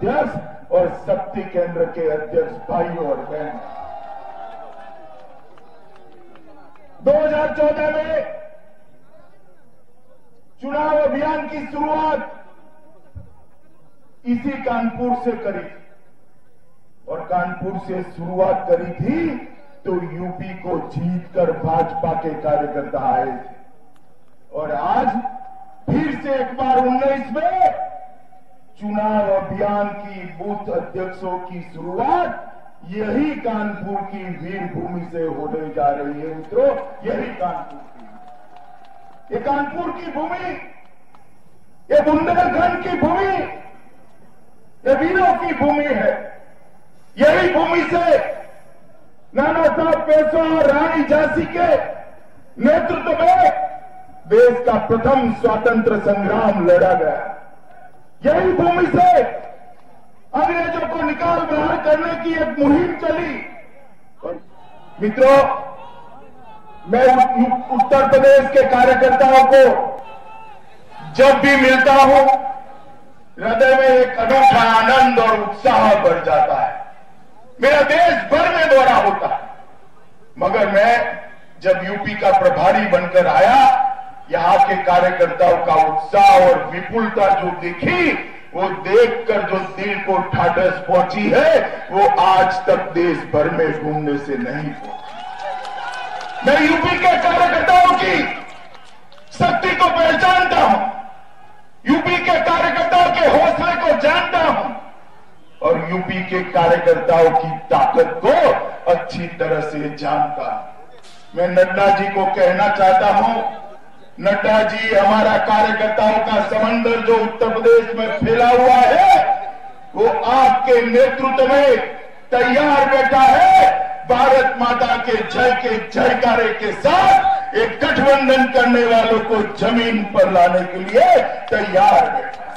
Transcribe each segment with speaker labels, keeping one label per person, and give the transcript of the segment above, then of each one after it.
Speaker 1: अध्यक्ष और शक्ति केंद्र के अध्यक्ष भाइयों और बहन, 2014 में चुनाव अभियान की शुरुआत इसी कानपुर से करी थी और कानपुर से शुरुआत करी थी तो यूपी को जीतकर भाजपा के कार्यकर्ता आए थे और आज फिर से एक बार 19 में चुनाव अभियान की बूथ अध्यक्षों की शुरुआत यही कानपुर की वीर भूमि से होने जा रही है मित्रों। यही कानपुर की, ये कानपुर की भूमि, ये बुंदेलखंड की भूमि, ये वीरों की भूमि है। यही भूमि से नाना साहब पेशवा और रानी झांसी के नेतृत्व में देश का प्रथम स्वतंत्र संग्राम लड़ा गया। यही भूमि से अंग्रेजों को निकाल बाहर करने की एक मुहिम चली। मित्रों, मैं उत्तर प्रदेश के कार्यकर्ताओं को जब भी मिलता हूं, हृदय में एक अनूठा आनंद और उत्साह बढ़ जाता है। मेरा देश भर में दौरा होता है, मगर मैं जब यूपी का प्रभारी बनकर आया, यहां के कार्यकर्ताओं का उत्साह और विपुलता जो दिखी, वो देखकर जो दिल को ठाठस पहुंची है, वो आज तक देश भर में घूमने से नहीं पहुंची। मैं यूपी के कार्यकर्ताओं की शक्ति को पहचानता हूं, यूपी के कार्यकर्ताओं के हौसले को जानता हूं और यूपी के कार्यकर्ताओं की ताकत को अच्छी तरह से जानता हूं। मैं नड्डा जी को कहना चाहता हूं, नड्डा जी, हमारा कार्यकर्ताओं का समंदर जो उत्तर प्रदेश में फैला हुआ है, वो आपके नेतृत्व में तैयार बैठा है। भारत माता के जयकारे के साथ एक गठबंधन करने वालों को जमीन पर लाने के लिए तैयार बैठा है।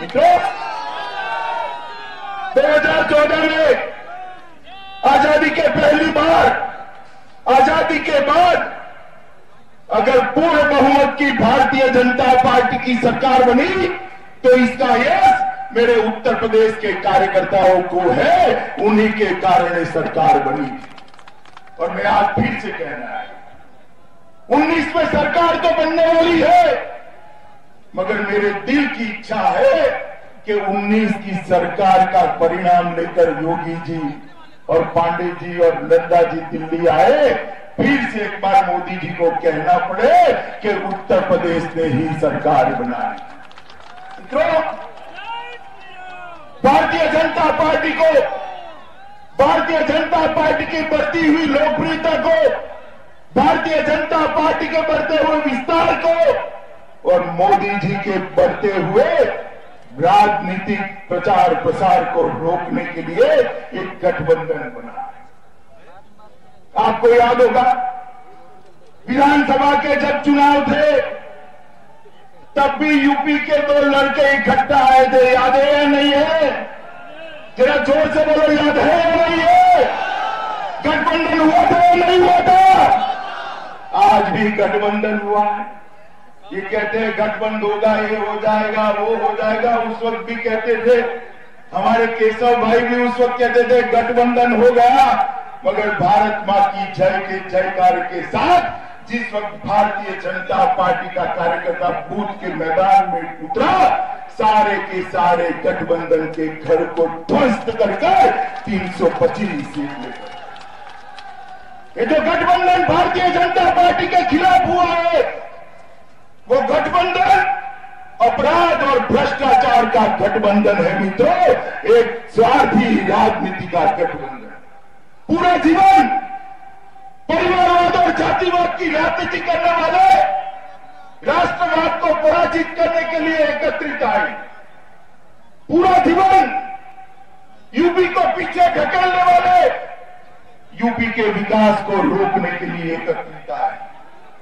Speaker 1: मित्रों, 2014 में आजादी के पहली बार, आजादी के बाद अगर पूर्ण बहुमत की भारतीय जनता पार्टी की सरकार बनी तो इसका यश मेरे उत्तर प्रदेश के कार्यकर्ताओं को है। उन्हीं के कारण ये सरकार बनी और मैं आज फिर से कहना है, 19 में सरकार तो बनने वाली है, मगर मेरे दिल की इच्छा है कि 19 की सरकार का परिणाम लेकर योगी जी और पांडे जी और नड्डा जी दिल्ली आए, फिर से एक बार मोदी जी को कहना पड़े कि उत्तर प्रदेश ने ही सरकार बनाई। भारतीय जनता पार्टी को, भारतीय जनता पार्टी की बढ़ती हुई लोकप्रियता को, भारतीय जनता पार्टी के बढ़ते हुए विस्तार को और मोदी जी के बढ़ते हुए राजनीतिक प्रचार प्रसार को रोकने के लिए एक गठबंधन बना। आपको याद होगा, विधानसभा के जब चुनाव थे तब भी यूपी के 2 लड़के इकट्ठा आए थे। याद है या नहीं है? जरा जोर से बोलो, याद है या नहीं है? गठबंधन हुआ था या नहीं हुआ था? आज भी गठबंधन हुआ है। ये कहते हैं गठबंधन होगा, ये हो जाएगा, वो हो जाएगा। उस वक्त भी कहते थे, हमारे केशव भाई भी उस वक्त कहते थे गठबंधन हो गया, मगर भारत मां की जय के जयकार के साथ जिस वक्त भारतीय जनता पार्टी का कार्यकर्ता बूथ के मैदान में उतरा, सारे के सारे गठबंधन के घर को ध्वस्त कर 325 सीट लेकर, ये जो गठबंधन भारतीय जनता पार्टी के खिलाफ हुआ है, वो गठबंधन अपराध और भ्रष्टाचार का गठबंधन है मित्रों। एक स्वार्थी राजनीति का गठबंधन। पूरा जीवन परिवारवाद और जातिवाद की राजनीति करने वाले राष्ट्रवाद को पराजित करने के लिए एकत्रित आए। पूरा जीवन यूपी को पीछे ढकेलने वाले यूपी के विकास को रोकने के लिए एकत्रित आए।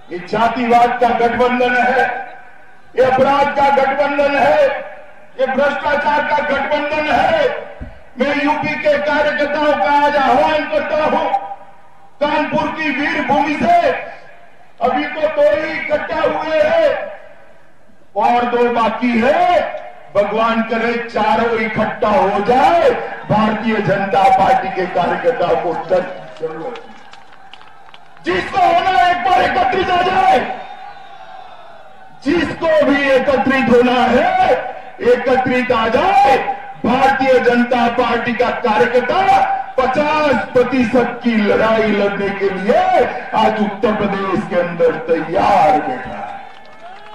Speaker 1: ये जातिवाद का गठबंधन है, ये अपराध का गठबंधन है, ये भ्रष्टाचार का गठबंधन है। मैं यूपी के कार्यकर्ताओं का आज आह्वान करता हूं, कानपुर की वीर भूमि से अभी तो 2 ही इकट्ठा हुए हैं और 2 बाकी है। भगवान करे चारों इकट्ठा हो जाए, भारतीय जनता पार्टी के कार्यकर्ताओं को जरूरत नहीं। जिसको होना एक बार एकत्रित हो जाए, जिसको भी एकत्रित होना है एकत्रित आ जाए। भारतीय जनता पार्टी का कार्यकर्ता 50% की लड़ाई लड़ने के लिए आज उत्तर प्रदेश के अंदर तैयार बैठा है।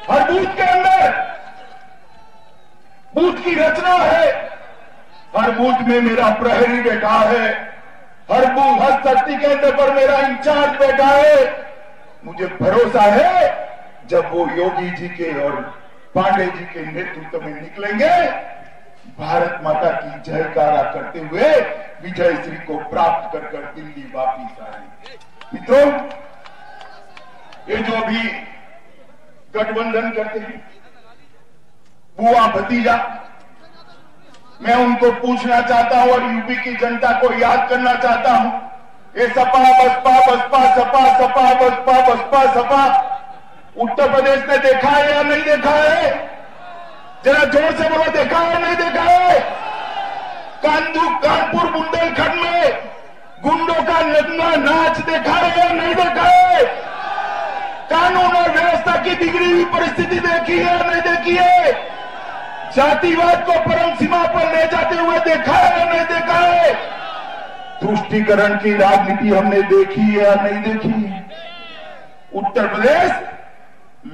Speaker 1: हर बूथ के अंदर बूथ की रचना है, हर बूथ में मेरा प्रहरी बैठा है, हर बूथ हर शक्ति केंद्र पर मेरा इंचार्ज बैठा है। मुझे भरोसा है जब वो योगी जी के और पांडे जी के नेतृत्व में निकलेंगे, भारत माता की जयकारा करते हुए विजय श्री को प्राप्त कर कर दिल्ली वापिस आएंगे। मित्रों, ये जो अभी गठबंधन करते हैं बुआ भतीजा, मैं उनको पूछना चाहता हूं और यूपी की जनता को याद करना चाहता हूं, ये सपा बसपा बसपा सपा सपा बसपा बसपा सपा उत्तर प्रदेश ने देखा है या नहीं देखा है? जरा जोर से बोलो, देखा है नहीं देखा है? कानपुर बुंदेलखंड में गुंडों का नगना नाच देखा है या नहीं देखा है? कानून और व्यवस्था की बिगड़ी हुई परिस्थिति देखी है या नहीं देखी है? जातिवाद को परम सीमा पर ले जाते हुए देखा है या नहीं देखा है? तुष्टीकरण की राजनीति हमने देखी है या नहीं देखी है? Uttar Pradesh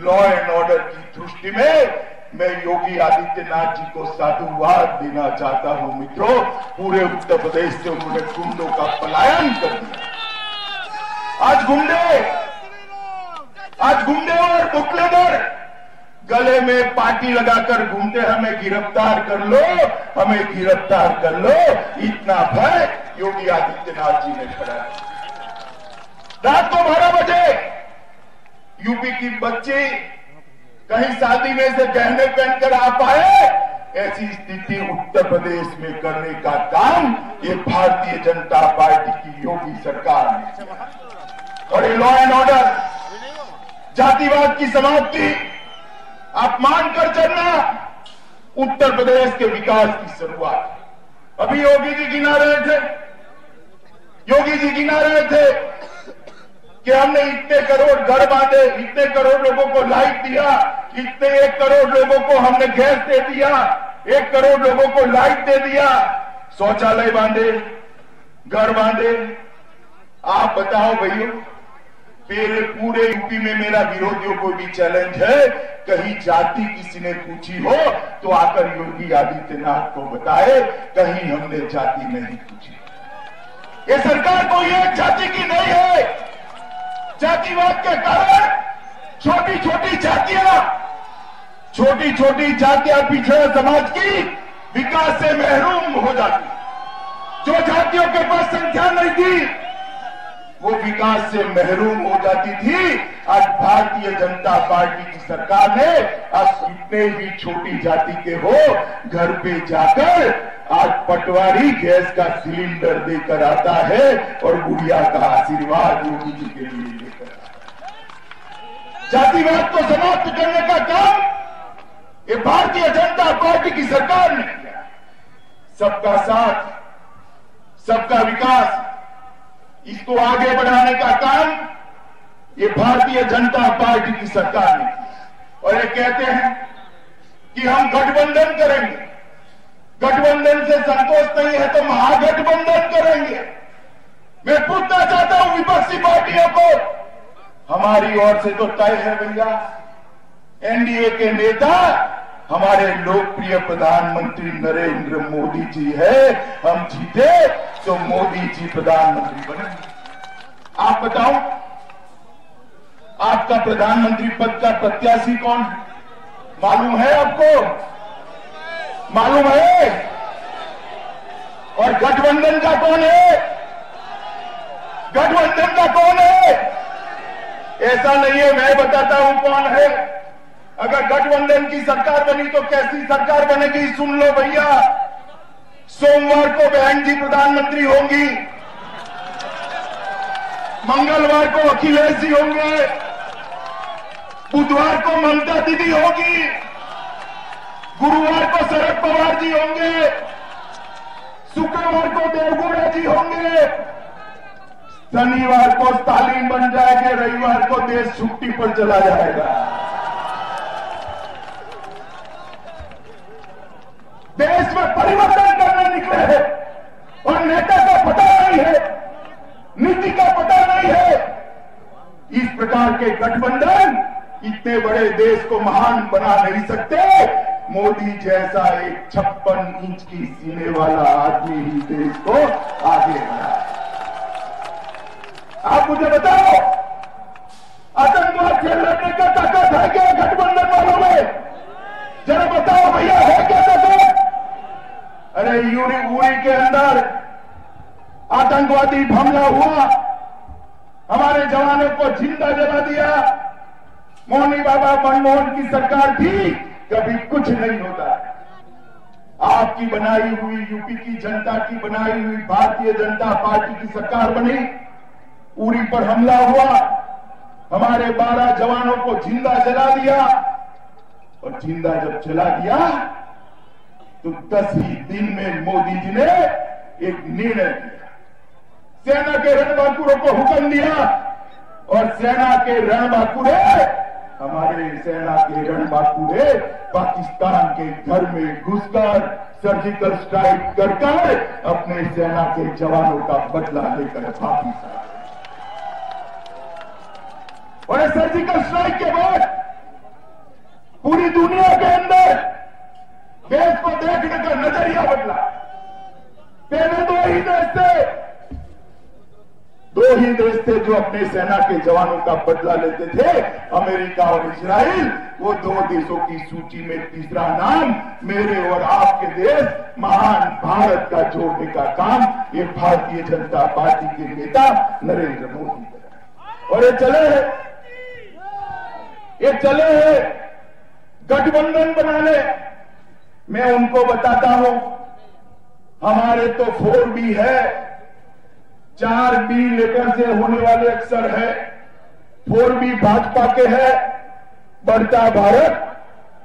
Speaker 1: law and order की दृष्टि में मैं योगी आदित्यनाथ जी को साधुवाद देना चाहता हूं। मित्रों, पूरे उत्तर प्रदेश से उन्होंने गुंडों का पलायन कर दिया। आज गुंडे और बुटलेगर गले में पार्टी लगाकर घूमते, हमें गिरफ्तार कर लो, हमें गिरफ्तार कर लो, इतना भय योगी आदित्यनाथ जी ने खड़ा। रात को 12 बजे यूपी की बच्ची कहीं शादी में से गहने पहनकर आ पाए, ऐसी स्थिति उत्तर प्रदेश में करने का काम ये भारतीय जनता पार्टी की योगी सरकार ने। और ये लॉ एंड ऑर्डर, जातिवाद की समाप्ति, अपमान कर चलना उत्तर प्रदेश के विकास की शुरुआत। अभी योगी जी गिना रहे थे कि हमने इतने करोड़ घर बांधे, इतने करोड़ लोगों को लाइट दिया, इतने 1 करोड़ लोगों को हमने गैस दे दिया, 1 करोड़ लोगों को लाइट दे दिया, शौचालय बांधे, घर बांधे। आप बताओ भैया, पूरे यूपी में मेरा विरोधियों को भी चैलेंज है, कहीं जाति किसी ने पूछी हो तो आकर योगी आदित्यनाथ को बताए कहीं हमने जाति नहीं पूछी। ये सरकार कोई एक जाति की नहीं है। जातिवाद के कारण छोटी छोटी जातियां पिछड़ा समाज की विकास से महरूम हो जाती। जो जातियों के पास संख्या नहीं थी वो विकास से महरूम हो जाती थी। आज भारतीय जनता पार्टी की सरकार ने आज कितने भी छोटी जाति के हो घर पे जाकर आज पटवारी गैस का सिलेंडर देकर आता है और गुड़िया का आशीर्वाद योगी जी के लिए लेकर आता है। जातिवाद को समाप्त करने का काम ये भारतीय जनता पार्टी की सरकार ने किया। सबका साथ, सबका विकास, इसको आगे बढ़ाने का काम ये भारतीय जनता पार्टी की सरकार ने किया। और ये कहते हैं कि हम गठबंधन करेंगे, गठबंधन से संतोष नहीं है तो महागठबंधन करेंगे। मैं पूछना चाहता हूं विपक्षी पार्टियों को, हमारी ओर से तो तय है भैया, एनडीए के नेता हमारे लोकप्रिय प्रधानमंत्री नरेंद्र मोदी जी है। हम जीते तो मोदी जी प्रधानमंत्री बनेंगे। आप बताओ, आपका प्रधानमंत्री पद का प्रत्याशी कौन है? मालूम है आपको? मालूम है? और गठबंधन का कौन है? गठबंधन का कौन है? ऐसा नहीं है मैं बताता हूं कौन है। अगर गठबंधन की सरकार बनी तो कैसी सरकार बनेगी सुन लो भैया। सोमवार को बहन जी प्रधानमंत्री होंगी, मंगलवार को अखिलेश जी होंगे, बुधवार को ममता दीदी होगी, गुरुवार को शरद पवार जी होंगे, शुक्रवार को देवगौड़ा जी होंगे, शनिवार को स्टालिन बन जाएंगे, रविवार को देश छुट्टी पर चला जाएगा। देश में परिवर्तन करने निकले हैं और नेता का पता नहीं है, नीति का पता नहीं है। इस प्रकार के गठबंधन इतने बड़े देश को महान बना नहीं सकते। मोदी जैसा एक 56 इंच की सीने वाला आदमी ही देश को आगे बढ़ाए। आप मुझे बताओ, आतंकवाद से लड़ने का ताकत है क्या गठबंधन वालों में? जरा बताओ भैया, है क्या ताकत? अरे उरी के अंदर आतंकवादी हमला हुआ, हमारे जवानों को जिंदा जला दिया। मोहनी बाबा मनमोहन की सरकार थी, कभी कुछ नहीं होता। आपकी बनाई हुई यूपी की जनता की बनाई हुई भारतीय जनता पार्टी की सरकार बनी, उरी पर हमला हुआ, हमारे 12 जवानों को जिंदा जला दिया। और जिंदा जब जला दिया तो 10 ही दिन में मोदी जी ने एक निर्णय लिया, सेना के रणबांकुरों को हुक्म दिया और सेना के रणबांकुरे, हमारे सेना के रणबांकुरे पाकिस्तान के घर में घुसकर सर्जिकल स्ट्राइक कर अपने सेना के जवानों का बदला लेकर वापिस आए। और सर्जिकल स्ट्राइक के बाद पूरी दुनिया के अंदर देश को देखने का नजरिया बदला। पहले दो ही देश थे जो अपने सेना के जवानों का बदला लेते थे, अमेरिका और इजराइल। वो 2 देशों की सूची में तीसरा नाम मेरे और आपके देश महान भारत का जोड़ने का काम ये भारतीय जनता पार्टी के नेता नरेंद्र मोदी कर। और ये चले हैं गठबंधन बनाने। मैं उनको बताता हूं, हमारे तो 4B है, 4B लेटर से होने वाले अक्षर है। 4B भाजपा के है, बढ़ता भारत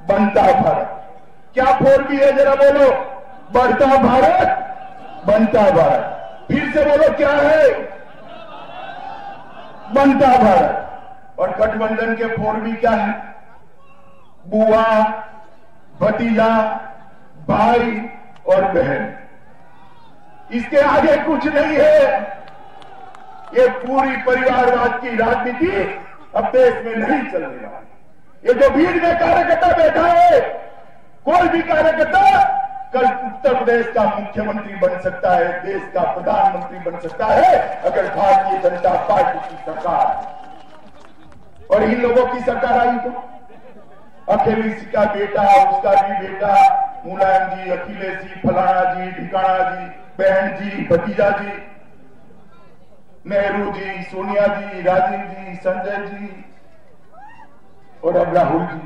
Speaker 1: बनता भारत। क्या 4B है जरा बोलो? बढ़ता भारत बनता भारत। फिर से बोलो, क्या है? बनता भारत। और गठबंधन के 4B क्या है? बुआ, भतीजा, भाई और बहन। इसके आगे कुछ नहीं है। ये पूरी परिवारवाद की राजनीति अब देश में नहीं चलने वाली। ये जो भीड़ में कार्यकर्ता बैठा है, कोई भी कार्यकर्ता कल उत्तर प्रदेश का मुख्यमंत्री बन सकता है, देश का प्रधानमंत्री बन सकता है, अगर भारतीय जनता पार्टी की सरकार और इन लोगों की सरकार आई तो। अखिलेश का बेटा, उसका भी बेटा, मुलायम जी, अखिलेश जी, फलाना जी, ठिकाना जी, बहन जी, भतीजा जी, नेहरू जी, सोनिया जी, राजीव जी, संजय जी और अब राहुल जी।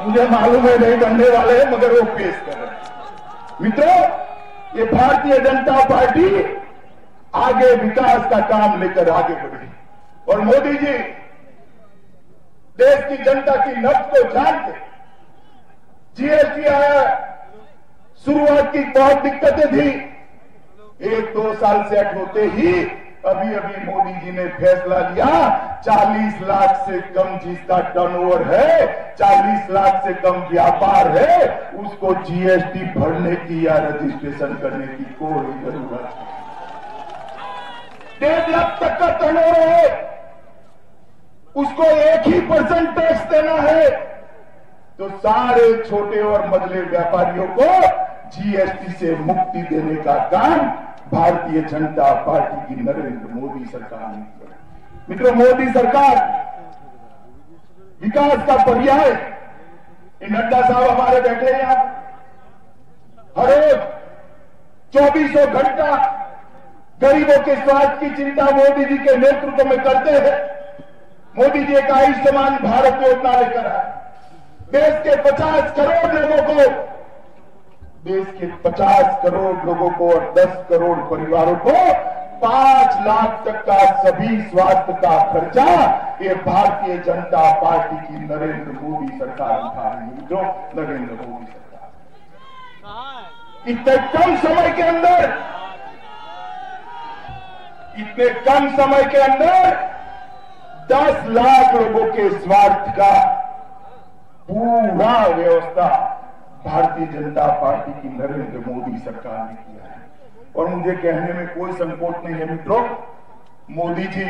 Speaker 1: मुझे मालूम है नहीं बनने वाले हैं, मगर वो पेश कर रहे हैं। मित्रों, ये भारतीय जनता पार्टी आगे विकास का काम लेकर आगे बढ़ी। और मोदी जी देश की जनता की नब्ज को जानते, जीएसटी आया, शुरुआत की बहुत दिक्कतें थी, 1-2 साल सेट होते ही अभी मोदी जी ने फैसला लिया, 40 लाख से कम जिसका टर्नओवर है, 40 लाख से कम व्यापार है, उसको जीएसटी भरने की या रजिस्ट्रेशन करने की कोई जरूरत नहीं। 1.5 लाख तक का टर्नओवर है, उसको 1% टैक्स देना है। तो सारे छोटे और मझले व्यापारियों को जीएसटी से मुक्ति देने का काम भारतीय जनता पार्टी की नरेंद्र मोदी सरकार ने किया। मित्रों, मोदी सरकार विकास का पर्याय, नड्डा साहब हमारे बैठे हैं यहां, हर रोज 24 घंटा गरीबों के स्वास्थ्य की चिंता मोदी जी के नेतृत्व में करते हैं। मोदी जी एक आयुष्मान भारत योजना लेकर आए, देश के 50 करोड़ लोगों को, देश के 50 करोड़ लोगों को और 10 करोड़ परिवारों को 5 लाख तक का सभी स्वास्थ्य का खर्चा ये भारतीय जनता पार्टी की नरेंद्र मोदी सरकार उठा रही है। मित्रों, नरेंद्र मोदी सरकार इतने कम समय के अंदर 10 लाख लोगों के स्वार्थ का पूरा व्यवस्था भारतीय जनता पार्टी की नरेंद्र मोदी सरकार ने किया है। और मुझे कहने में कोई संकोच नहीं है मित्रों, मोदी जी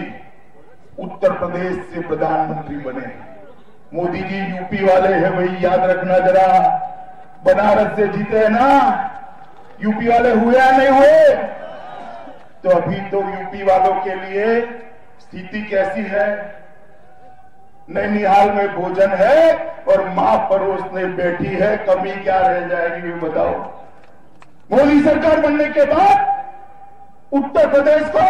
Speaker 1: उत्तर प्रदेश से प्रधानमंत्री बने हैं। मोदी जी यूपी वाले हैं, वही याद रखना जरा। बनारस से जीते हैं ना, यूपी वाले हुए या नहीं हुए? तो अभी तो यूपी वालों के लिए स्थिति कैसी है? नैनीहाल में भोजन है और मां परोसने बैठी है, कमी क्या रह जाएगी ये बताओ। मोदी सरकार बनने के बाद उत्तर प्रदेश को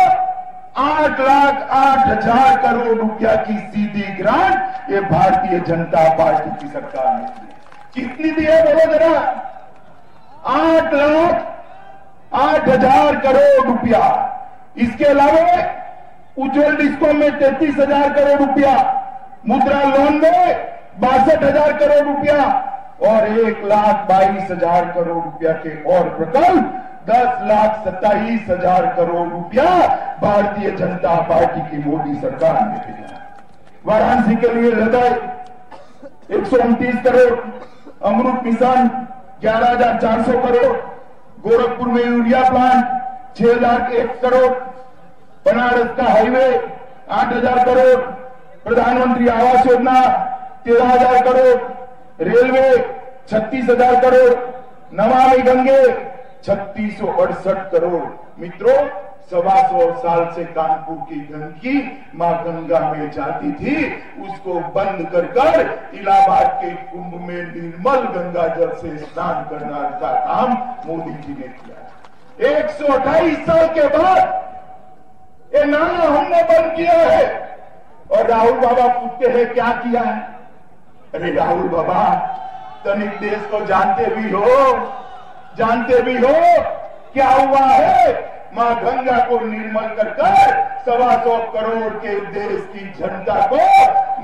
Speaker 1: 8,08,000 करोड़ रुपया की सीधी ग्रांट ये भारतीय जनता पार्टी की सरकार ने दी। कितनी दी है बोलो जरा? 8,08,000 करोड़ रुपया। इसके अलावा उज्ज्वल डिस्कॉम में 33,000 करोड़ रुपया, मुद्रा लोन में 62,000 करोड़ रुपया और 1,22,000 करोड़ रुपया के और प्रकल्प 10,27,000 करोड़ रुपया भारतीय जनता पार्टी की मोदी सरकार ने दिया। वाराणसी के लिए हृदय 129 करोड़, अमृत मिशन 11,400 करोड़, गोरखपुर में यूरिया प्लांट 6,01 करोड़, बनारस का हाईवे 8,000 करोड़, प्रधानमंत्री आवास योजना 13,000 करोड़, रेलवे 36,000 करोड़, नमामि गंगे 3,668 करोड़। मित्रों, 125 साल से कानपुर की गंदगी मां गंगा में जाती थी, उसको बंद कर इलाहाबाद के कुंभ में निर्मल गंगा जल से स्नान करना का काम मोदी जी ने किया। 128 साल के बाद ये नाला हमने बंद किया है। और राहुल बाबा पूछते हैं क्या किया है? अरे राहुल बाबा, तनिक देश को जानते भी हो क्या हुआ है? मां गंगा को निर्मल कर 125 करोड़ के देश की जनता को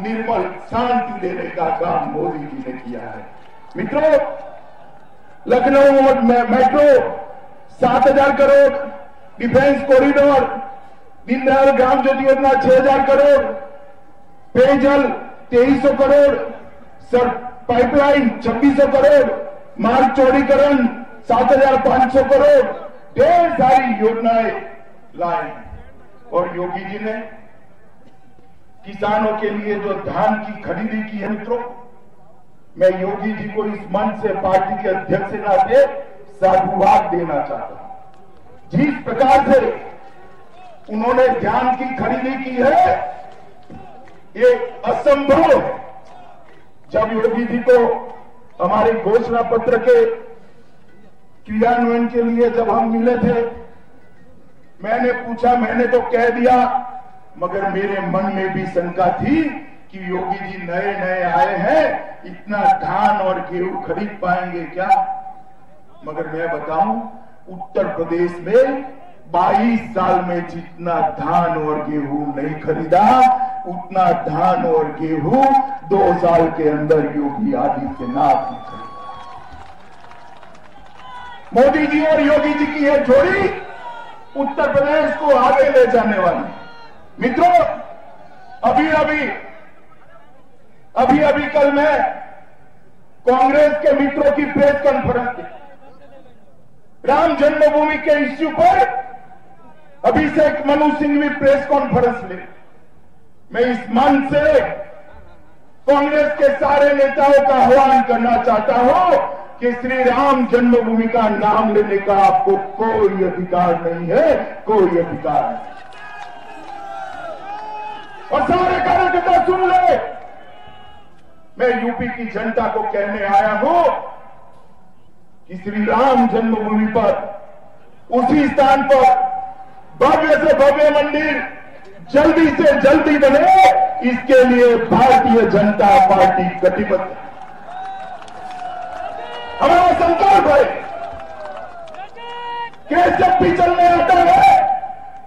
Speaker 1: निर्मल शांति देने का काम मोदी जी ने किया है। मित्रों, Lucknow metro 7,000 crore, defence corridor, Deendayal Gram Jyoti Yojana 6,000 crore, पेयजल 2300 करोड़, सर पाइपलाइन 2600 करोड़, मार्ग चौड़ीकरण 7,500 करोड़, ढेर सारी योजनाएं लाई। और योगी जी ने किसानों के लिए जो धान की खरीदी की है मित्रों, मैं योगी जी को इस मंच से पार्टी के अध्यक्ष के नाते साधुवाद देना चाहता हूं। जिस प्रकार से उन्होंने धान की खरीदी की है, ये असंभव है। जब योगी जी को हमारे घोषणा पत्र के क्रियान्वयन के लिए जब हम मिले थे, मैंने पूछा, मैंने तो कह दिया, मगर मेरे मन में भी शंका थी कि योगी जी नए आए हैं, इतना धान और गेहूं खरीद पाएंगे क्या? मगर मैं बताऊं, उत्तर प्रदेश में 22 साल में जितना धान और गेहूं नहीं खरीदा, उतना धान और गेहूं 2 साल के अंदर योगी आदित्यनाथ ने खरीदा। मोदी जी और योगी जी की यह जोड़ी उत्तर प्रदेश को आगे ले जाने वाली। मित्रों, अभी कल मैं कांग्रेस के मित्रों की प्रेस कॉन्फ्रेंस की, राम जन्मभूमि के इश्यू पर अभिषेक मनु सिंह भी प्रेस कॉन्फ्रेंस ले। मैं इस मंच से कांग्रेस के सारे नेताओं का आह्वान करना चाहता हूं कि श्री राम जन्मभूमि का नाम लेने का आपको कोई अधिकार नहीं है, कोई अधिकार नहीं। और सारे कार्यकर्ता सुन ले, मैं यूपी की जनता को कहने आया हूं कि श्री राम जन्मभूमि पर, उसी स्थान पर भव्य से भव्य मंदिर जल्दी से जल्दी बने, इसके लिए भारतीय जनता पार्टी कटिबद्ध है। हमारा संकल्प है कि जब भी चलने आता है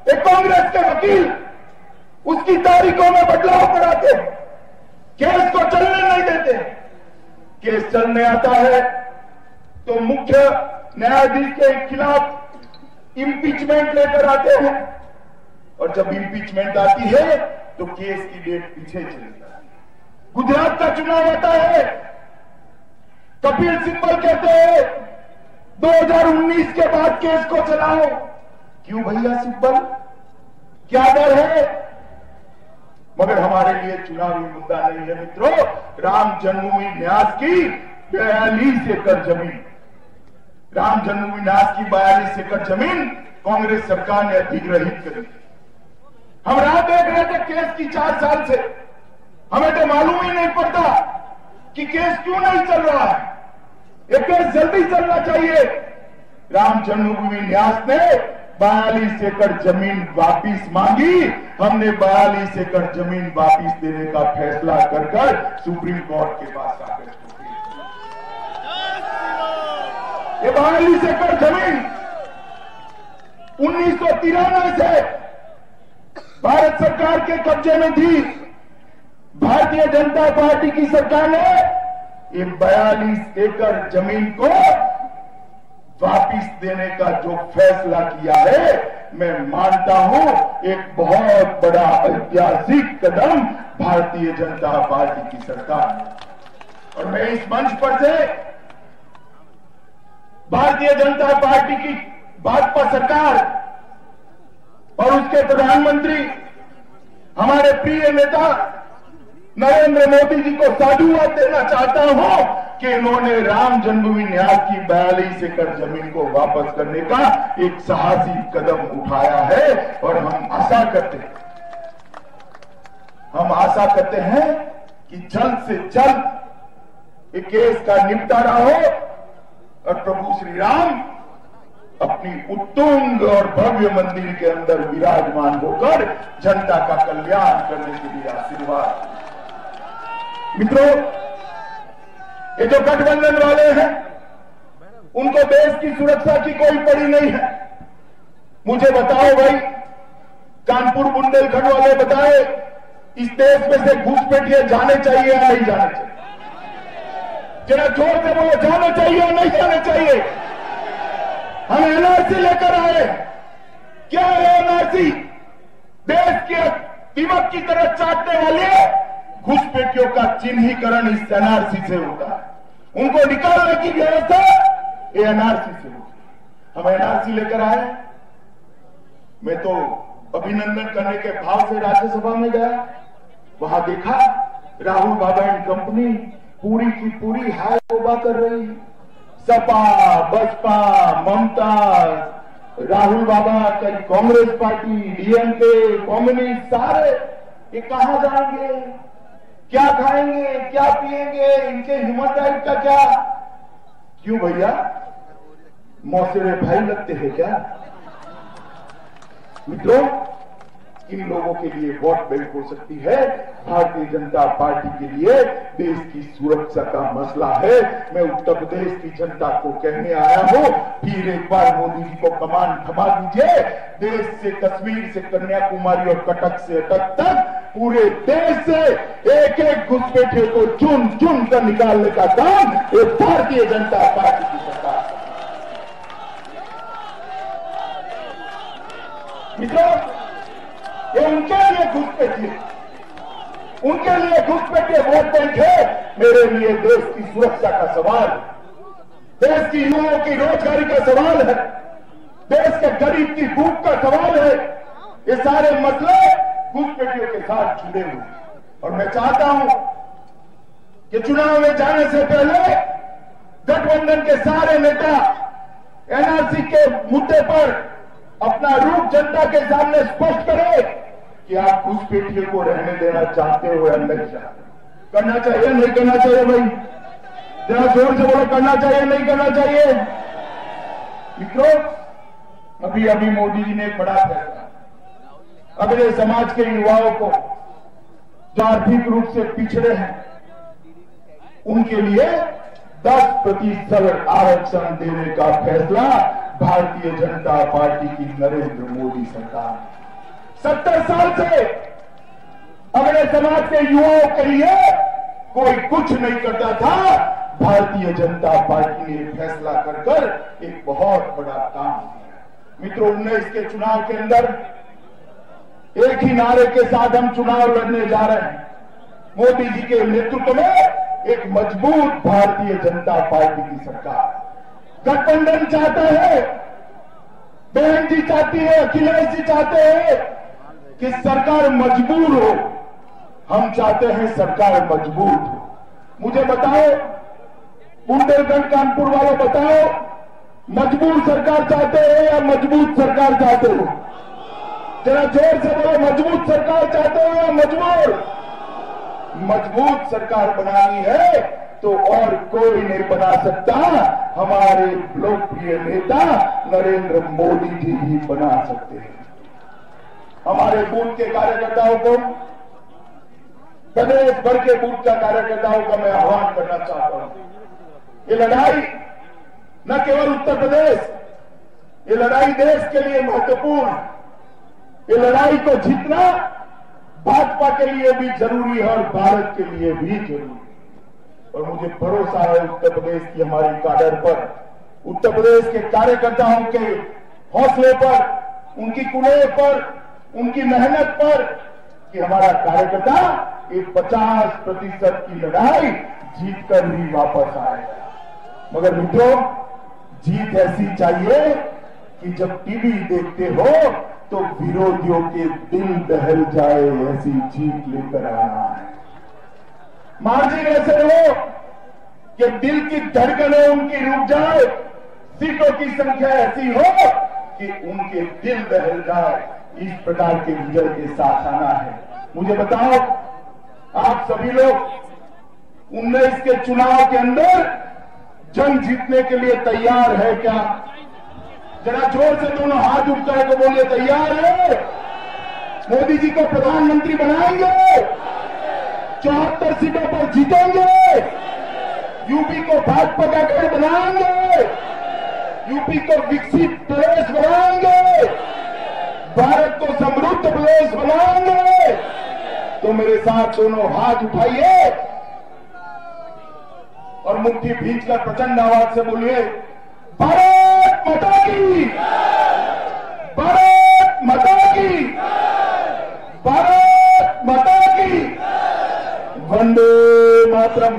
Speaker 1: एक कांग्रेस के वकील, उसके की तारीखों में बदलाव कराते, केस को चलने नहीं देते। केस चलने आता है तो मुख्य न्यायाधीश के खिलाफ इम्पीचमेंट लेकर आते हैं, और जब इम्पीचमेंट आती है तो केस की डेट पीछे चली जाती है। गुजरात का चुनाव आता है, कपिल सिब्बल कहते हैं 2019 के बाद केस को चलाओ। क्यों भैया सिब्बल, क्या डर है? मगर हमारे लिए चुनावी मुद्दा नहीं है मित्रों। राम जन्मभूमि न्यास की 42 एकड़ जमीन, राम जन्मभूमि न्यास की 42 एकड़ जमीन कांग्रेस सरकार ने अधिग्रहित कर दी। हम राह देख रहे थे केस की 4 साल से, हमें तो मालूम ही नहीं पड़ता कि केस क्यों नहीं चल रहा है। ये केस जल्दी चलना चाहिए। राम जन्मभूमि न्यास ने 42 एकड़ जमीन वापिस मांगी, हमने 42 एकड़ जमीन वापिस देने का फैसला कर सुप्रीम कोर्ट के पास आकर ये 42 एकड़ जमीन 1993 से भारत सरकार के कब्जे में थी। भारतीय जनता पार्टी की सरकार ने ये 42 एकड़ जमीन को वापिस देने का जो फैसला किया है, मैं मानता हूं एक बहुत बड़ा ऐतिहासिक कदम भारतीय जनता पार्टी की सरकार ने। और मैं इस मंच पर से भारतीय जनता पार्टी की भाजपा सरकार और उसके प्रधानमंत्री हमारे प्रिय नेता नरेंद्र मोदी जी को साधुवाद देना चाहता हूं कि इन्होंने राम जन्मभूमि न्यास की 42 एकड़ जमीन को वापस करने का एक साहसी कदम उठाया है। और हम आशा करते हैं कि जल्द से जल्द इस केस का निपटारा हो और प्रभु श्री राम अपनी उत्तुंग और भव्य मंदिर के अंदर विराजमान होकर जनता का कल्याण करने के लिए आशीर्वाद। मित्रों, ये जो गठबंधन वाले हैं उनको देश की सुरक्षा की कोई पड़ी नहीं है। मुझे बताओ भाई, कानपुर बुंदेलखंड वाले बताए, इस देश में से घुसपैठिए जाने चाहिए या नहीं जाने चाहिए? जरा जोर से बोलो, जाना चाहिए या नहीं जाना चाहिए? हम एनआरसी लेकर आए। क्या है एनआरसी? देश के दीमक की तरह चाटने वाले घुसपैठियों का चिन्हीकरण इस एनआरसी से होता है। उनको निकालने की व्यवस्था ये एनआरसी से होती है। हम एनआरसी लेकर आए। मैं तो अभिनंदन करने के भाव से राज्यसभा में गया, वहां देखा राहुल बाबा एंड कंपनी पूरी की पूरी हाय तौबा कर रही है। सपा, बसपा, ममता, राहुल बाबा, कांग्रेस पार्टी, डीएमके, कम्युनिस्ट, सारे ये कहां जाएंगे, क्या खाएंगे, क्या पिएंगे, इनके ह्यूमन राइट का क्या? क्यों भैया, मौसेरे भाई लगते हैं क्या? मित्रों, इन लोगों के लिए वोट बैंक हो सकती है, भारतीय जनता पार्टी के लिए देश की सुरक्षा का मसला है। मैं उत्तर प्रदेश की जनता को कहने आया हूं, फिर एक बार मोदी जी को कमान थमा दीजिए। देश से कश्मीर से कन्याकुमारी और कटक से अटक तक पूरे देश से एक एक घुसपैठिए को चुन चुन कर निकालने का काम ये भारतीय जनता पार्टी की सरकार है। मित्रों, ये उनके लिए घुसपैठिए, उनके लिए घुसपैठिए वोट बैंक है। मेरे लिए देश की सुरक्षा का सवाल, देश की युवाओं की रोजगारी का सवाल है, देश के गरीब की भूख का सवाल है। ये सारे मसले घुसपैठियों के साथ जुड़े हुए। और मैं चाहता हूं कि चुनाव में जाने से पहले गठबंधन के सारे नेता एनआरसी के मुद्दे पर अपना रूप जनता के सामने स्पष्ट करें कि आप घुसपैठियों को रहने देना चाहते हो या नहीं चाहते। करना चाहिए नहीं करना चाहिए भाई? जरा जोर से बोलो, करना चाहिए नहीं करना चाहिए? मित्रों, अभी अभी मोदी जी ने एक बड़ा फैसला, अगले समाज के युवाओं को जो आर्थिक रूप से पिछड़े हैं उनके लिए 10% आरक्षण देने का फैसला भारतीय जनता पार्टी की नरेंद्र मोदी सरकार। 70 साल से अगले समाज के युवाओं के लिए कोई कुछ नहीं करता था। भारतीय जनता पार्टी ने फैसला कर एक बहुत बड़ा काम किया। मित्रों, 19 के चुनाव के अंदर एक ही नारे के साथ हम चुनाव लड़ने जा रहे हैं। मोदी जी के नेतृत्व में एक मजबूत भारतीय जनता पार्टी की सरकार। गठबंधन चाहता है, बहन जी चाहती है, अखिलेश जी चाहते हैं कि सरकार मजबूर हो। हम चाहते हैं सरकार मजबूत हो। मुझे बताओ, बुंदेलखंड कानपुर वालों बताओ, मजबूत सरकार चाहते हो या मजबूत सरकार चाहते हो? जरा जोर से बोलो, मजबूत सरकार चाहते हो या मजबूर? मजबूत सरकार बनानी है तो और कोई नहीं बना सकता, हमारे लोकप्रिय नेता नरेंद्र मोदी जी ही बना सकते हैं। हमारे बूथ के कार्यकर्ताओं को, प्रदेश भर के बूथ का कार्यकर्ताओं का मैं आह्वान करना चाहता हूं। ये लड़ाई न केवल उत्तर प्रदेश, ये लड़ाई देश के लिए महत्वपूर्ण। ये लड़ाई को जीतना भाजपा के लिए भी जरूरी है और भारत के लिए भी जरूरी है। और मुझे भरोसा है उत्तर प्रदेश की हमारी काडर पर, उत्तर प्रदेश के कार्यकर्ताओं के हौसले पर, उनकी कुनेह पर, उनकी मेहनत पर कि हमारा कार्यकर्ता एक 50% की लड़ाई जीतकर ही वापस आएगा। मगर मित्रों, जीत ऐसी चाहिए कि जब टीवी देखते हो तो विरोधियों के दिल दहल जाए, ऐसी जीत लेकर आना है। मार्जिन ऐसे हो कि दिल की धड़कनें उनकी रुक जाए, सीटों की संख्या ऐसी हो कि उनके दिल दहल जाए। इस प्रकार के विजय के साथ आना है। मुझे बताओ, आप सभी लोग 19 के चुनाव के अंदर जंग जीतने के लिए तैयार है क्या? जरा जोर से दोनों हाथ उठ कर बोलिए, तैयार है? मोदी जी को प्रधानमंत्री बनाएंगे, 74 सीटों पर जीतेंगे, यूपी को भाजपा का गढ़ बनाएंगे, यूपी को विकसित प्रदेश बनाएंगे, भारत को समृद्ध प्रदेश बनाएंगे। तो मेरे साथ दोनों हाथ उठाइए और मुट्ठी भींचकर प्रचंड आवाज से बोलिए, भारत माता की, भारत माता की, भारत माता की, वंदे मातरम।